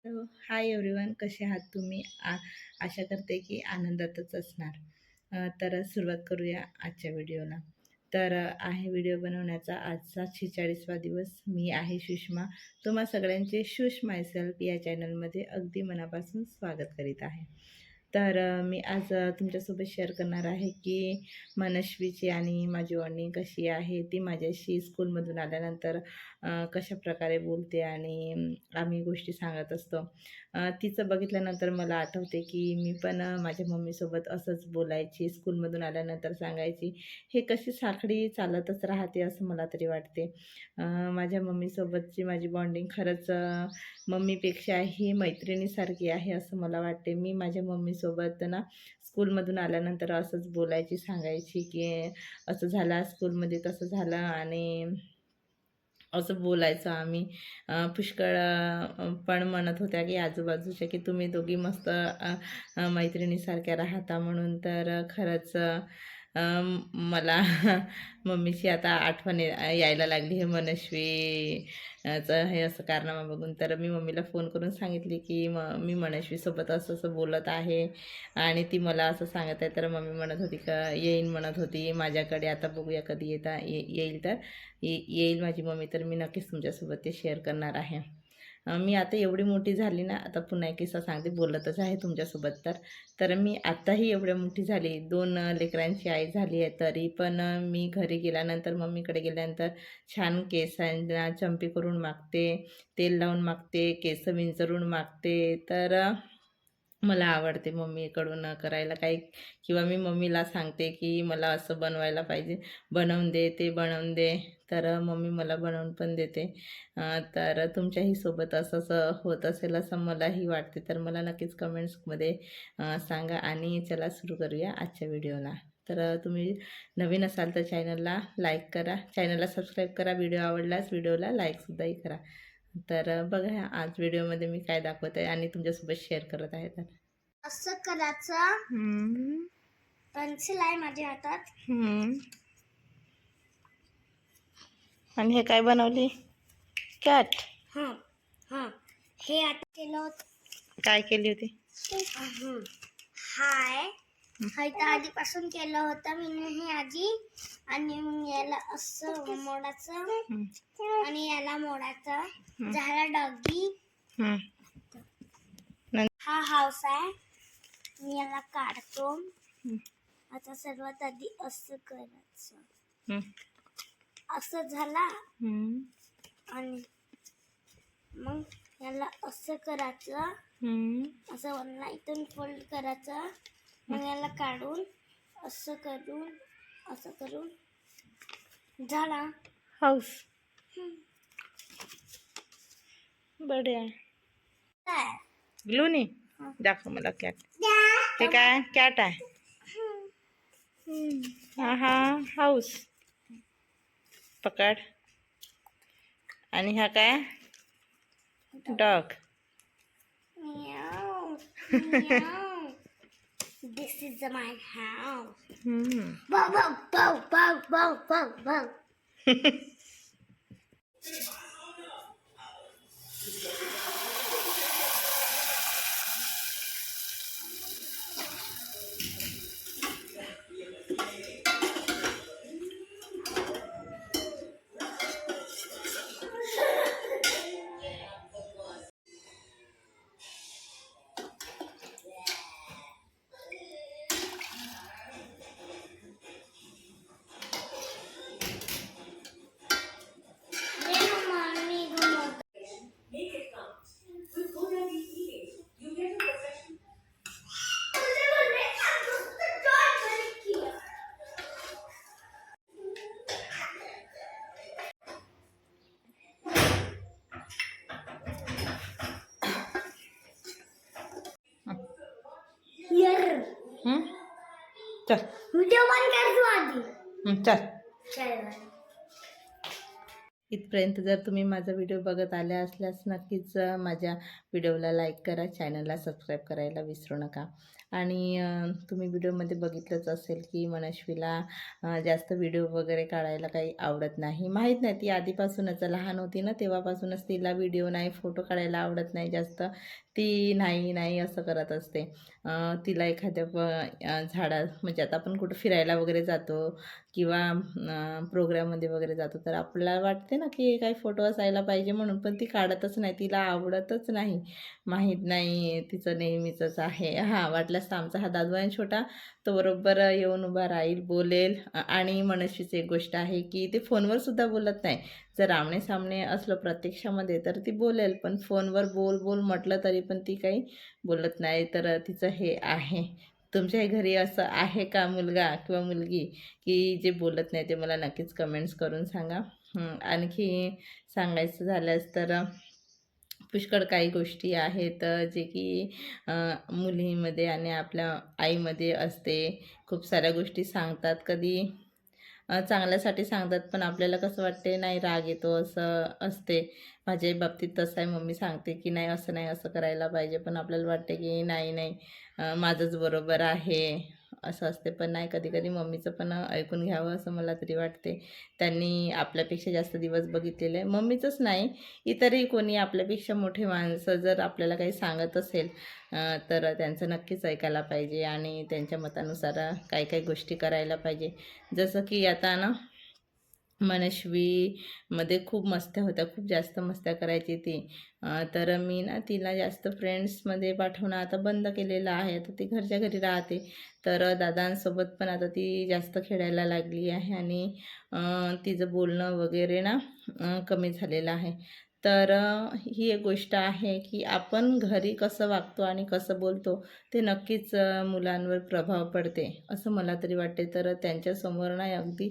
Hi everyone, कसे आहात तुम्ही? आशा करते की आनंदातच असणार. तर सुरुवात करूया आजच्या व्हिडिओला. तर आहे व्हिडिओ बनवण्याचा आजचा 46वा दिवस. मी आहे सुषमा. तुम्हा सगळ्यांचे शूश मायसेल्फ या चॅनलमध्ये अगदी मनापासून स्वागत करीत आहे. तर मी आज तुमच्यासोबत शेअर करणार आहे की मनस्वीची आणि माझी बॉन्डिंग कशी आहे. ती माझ्याशी स्कूलमधून आल्यानंतर कशाप्रकारे बोलते आणि आम्ही गोष्टी सांगत असतो. तिचं बघितल्यानंतर मला आठवते की मी पण माझ्या मम्मीसोबत असंच बोलायची. स्कूलमधून आल्यानंतर सांगायची. हे कशी साखळी चालतच राहते असं मला तरी वाटते. माझ्या मम्मीसोबतची माझी बॉन्डिंग खरंच मम्मीपेक्षा ही मैत्रिणीसारखी आहे असं मला वाटते. मी माझ्या मम्मीसोबत ना स्कूलमधून आल्यानंतर असंच बोलायची, सांगायची की असं झालं स्कूलमध्ये, तसं झालं आणि असं बोलायचं आम्ही. पुष्कळ पण म्हणत होत्या की आजूबाजूच्या की तुम्ही दोघी मस्त मैत्रिणीसारख्या राहता म्हणून. तर खरंच मला मम्मीची आता आठवण यायला लागली हे मनस्वीचं हे असं कारनामा बघून. तर मी मम्मीला फोन करून सांगितली की मी मनस्वीसोबत असं असं बोलत आहे आणि ती मला असं सांगत आहे. तर मम्मी म्हणत होती का येईन म्हणत होती माझ्याकडे, आता बघूया कधी येईल. तर येईल माझी मम्मी, तर मी नक्कीच तुमच्यासोबत ते शेअर करणार आहे. मी आता एवढी मोठी झाली ना, आता पुन्हा एक किस्सा सांगते, बोलतच आहे तुमच्यासोबत. तर मी आत्ताही एवढ्या मोठी झाली, 2 लेकरांची आई झाली आहे, तरी पण मी घरी गेल्यानंतर, मम्मीकडे गेल्यानंतर छान केसांना चंपी करून मागते, तेल लावून मागते, केस विंचरून मागते. तर मला आवडते मम्मीकडून करायला काही, किंवा मी मम्मीला सांगते की मला असं बनवायला पाहिजे, बनवून दे, ते बनवून दे. तर मम्मी मला बनवून पण देते. तर तुमच्याही सोबत असं होत असेल असं मलाही वाटते. तर मला नक्कीच कमेंट्समध्ये सांगा. आणि चला सुरू करूया आजच्या व्हिडिओला. तर तुम्ही नवीन असाल तर चॅनलला लाईक करा, चॅनलला सबस्क्राईब करा, व्हिडिओ आवडल्यास व्हिडिओला लाईकसुद्धाही करा. तर बघा आज व्हिडिओमध्ये मी काय दाखवत आहे आणि तुमच्यासोबत शेअर करत आहे. तर असं करायचं. पेन्सिल आहे माझ्या हातात. आणि हे काय बनवली? कॅट. हां हां हे आता केलं होतं. काय केली होती? हाय हाय तर आधीपासून केलं होतं मी हे आधी. आणि मग याला असं मोडायचं आणि याला मोडायचं. झाला डॉगी. हा हाऊस आहे. मी याला काढतो. आता सर्वात आधी असं करायचं. असं झाला आणि मग याला असं करायचं. असं वरनं इथून फोल्ड करायचं. मग याला काढून असं करून झाला हाऊस. बढिया. काय ग्लूनी दाखव मला कॅट. हे काय कॅट आहे? हा हाऊस. पकड. आणि हा काय? Dog. This is my house. Bow, bow, bow, bow, bow, bow, bow. चल व्हिडिओ बंद कर तू आधी. चल. चल इथपर्यंत जर तुम्ही माझा व्हिडिओ बघत आल्या असल्यास नक्कीच माझ्या व्हिडिओला लाईक करा, चॅनलला सबस्क्राईब करायला विसरू नका. आणि तुम्ही व्हिडिओमध्ये बघितलंच असेल की मनस्वीला जास्त व्हिडिओ वगैरे काढायला काही आवडत नाही. माहीत नाही, ती आधीपासूनच लहान होती ना तेव्हापासूनच तिला व्हिडिओ नाही, फोटो काढायला आवडत नाही जास्त. ती नाही नाही असं करत असते. तिला एखाद्या झाडा म्हणजे आता आपण कुठं फिरायला वगैरे जातो किंवा प्रोग्राममध्ये वगैरे जातो तर आपल्याला वाटते ना की काही फोटो असायला पाहिजे म्हणून, पण ती काढतच नाही, तिला आवडतच नाही. माहीत नाही, तिचं नेहमीचंच आहे. हां, वाटल्यास तर आमचा हा दादू आहे छोटा, तो बरोबर येऊन उभा राहील, बोलेल. आणि मनस्वीची एक गोष्ट आहे की ते फोनवर सुद्धा बोलत नाही. जर आमने-सामने असलं प्रत्यक्षामध्ये तर ती बोलेल, पण फोनवर बोल बोल म्हटलं तरी पण ती काही बोलत नाही. तर तिचं हे आहे. तुमच्याही घरी असं आहे का मुलगा किंवा मुलगी की जे बोलत नाही? ते मला नक्कीच कमेंट्स करून सांगा. आणखी सांगायचं झाल्यास तर पुष्कळ काही गोष्टी आहेत जे की मुलीमध्ये आणि आपल्या आईमध्ये असते. खूप साऱ्या गोष्टी सांगतात. कधी चांगल्यासाठी सांगतात, पण आपल्याला कसं वाटते, नाही राग येतो असं असते. माझ्याही बाबतीत तसं आहे. मम्मी सांगते की नाही असं नाही, असं करायला पाहिजे. पण आपल्याला वाटते की नाही नाही माझंच बरोबर आहे असं असते. पण नाही, कधी-कधी मम्मीचं पण ऐकून घ्यावं असं मला तरी वाटते. त्यांनी आपल्यापेक्षा जास्त दिवस बघितलेले आहे. मम्मीचंच नाही, इतरही कोणी आपल्यापेक्षा मोठे माणसं जर आपल्याला काही सांगत असेल तर त्यांचं नक्कीच ऐकायला पाहिजे आणि त्यांच्या मतानुसार काही-काही गोष्टी करायला पाहिजे. जसं की आता ना मनस्वीमध्ये खूप मस्त्या होत्या, खूप जास्त मस्त्या करायची ती. तर मी ना तिला जास्त फ्रेंड्समध्ये पाठवणं आता बंद केलेलं आहे. आता ती घरच्या घरी राहते. तर दादांसोबत पण आता ती जास्त खेळायला लागली आहे आणि तिचं बोलणं वगैरे ना कमी झालेलं आहे. तर ही एक गोष्ट आहे की आपण घरी कसं वागतो आणि कसं बोलतो ते नक्कीच मुलांवर प्रभाव पडते, असं मला तरी वाटते. तर त्यांच्यासमोर ना अगदी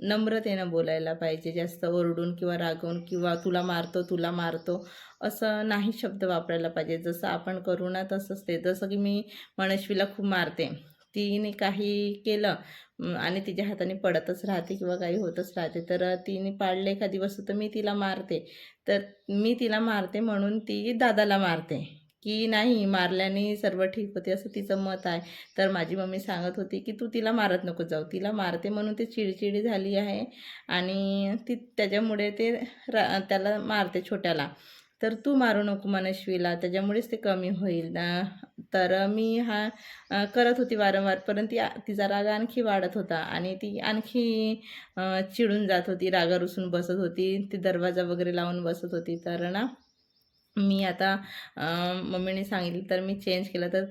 नम्रतेनं बोलायला पाहिजे. जास्त ओरडून किंवा रागवून किंवा तुला मारतो, तुला मारतो असं नाही शब्द वापरायला पाहिजे. जसं आपण करू ना तसंच ते. जसं की मी मनस्वीला खूप मारते. तिने काही केलं आणि तिच्या हाताने पडतच राहते किंवा काही होतच राहते. तर तिने पाडलं एखादी वस्तू तर मी तिला मारते. तर मी तिला मारते म्हणून ती दादाला मारते, की नाही मारल्याने सर्व ठीक होते असं तिचं मत आहे. तर माझी मम्मी सांगत होती की तू तिला मारत नको जाऊ, तिला मारते म्हणून ती चिडचिडी झाली आहे आणि ती त्याच्यामुळे ते त्याला मारते छोट्याला. तर तू मारू नको मनस्वीला, त्याच्यामुळेच ते कमी होईल ना. तर मी हा करत होती वारंवार, परंतु तिचा राग आणखी वाढत होता आणि ती आणखी चिडून जात होती, रागावर रुसून बसत होती, ती दरवाजा वगैरे लावून बसत होती. तर ना मी आता मम्मीने सांगितलं तर मी चेंज केलं. तर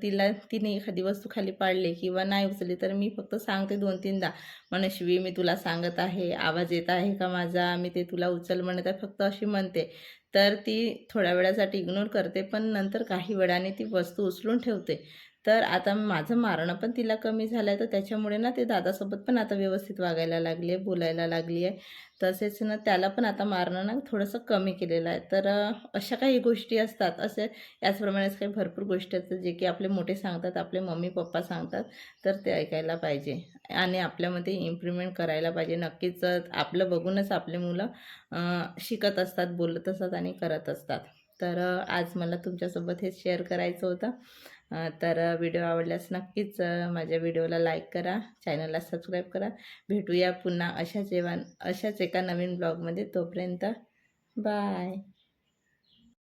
तिने एखादी वस्तू खाली पाडली किंवा नाही उचलली तर मी फक्त सांगते 2-3दा, "मनस्वी मी तुला सांगत आहे, आवाज येत आहे का माझा? मी ते तुला उचल म्हणत आहे." फक्त अशी म्हणते. तर ती थोड्या वेळासाठी इग्नोर करते, पण नंतर काही वेळाने ती वस्तू उचलून ठेवते. तर आता माझं मारणं पण तिला कमी झालं आहे, तर त्याच्यामुळे ना ते दादासोबत पण आता व्यवस्थित वागायला लागली आहे, बोलायला लागली आहे. तसेच ना त्याला पण आता मारणं ना थोडंसं कमी केलेलं आहे. तर अशा काही गोष्टी असतात. असे याचप्रमाणेच काही भरपूर गोष्टी असतात जे की आपले मोठे सांगतात, आपले मम्मी-पप्पा सांगतात, तर ते ऐकायला पाहिजे आणि आपल्यामध्ये इम्प्रूव्हमेंट करायला पाहिजे. नक्कीच आपलं बघूनच आपले मुलं शिकत असतात, बोलत असतात आणि करत असतात. तर आज मला तुमच्यासोबत हे शेअर करायचं होतं. तर व्हिडिओ आवडल्यास नक्कीच माझ्या व्हिडिओला लाईक करा, चॅनलला सबस्क्राईब करा. भेटूया पुन्हा अशाच एका नवीन ब्लॉगमध्ये. तोपर्यंत बाय.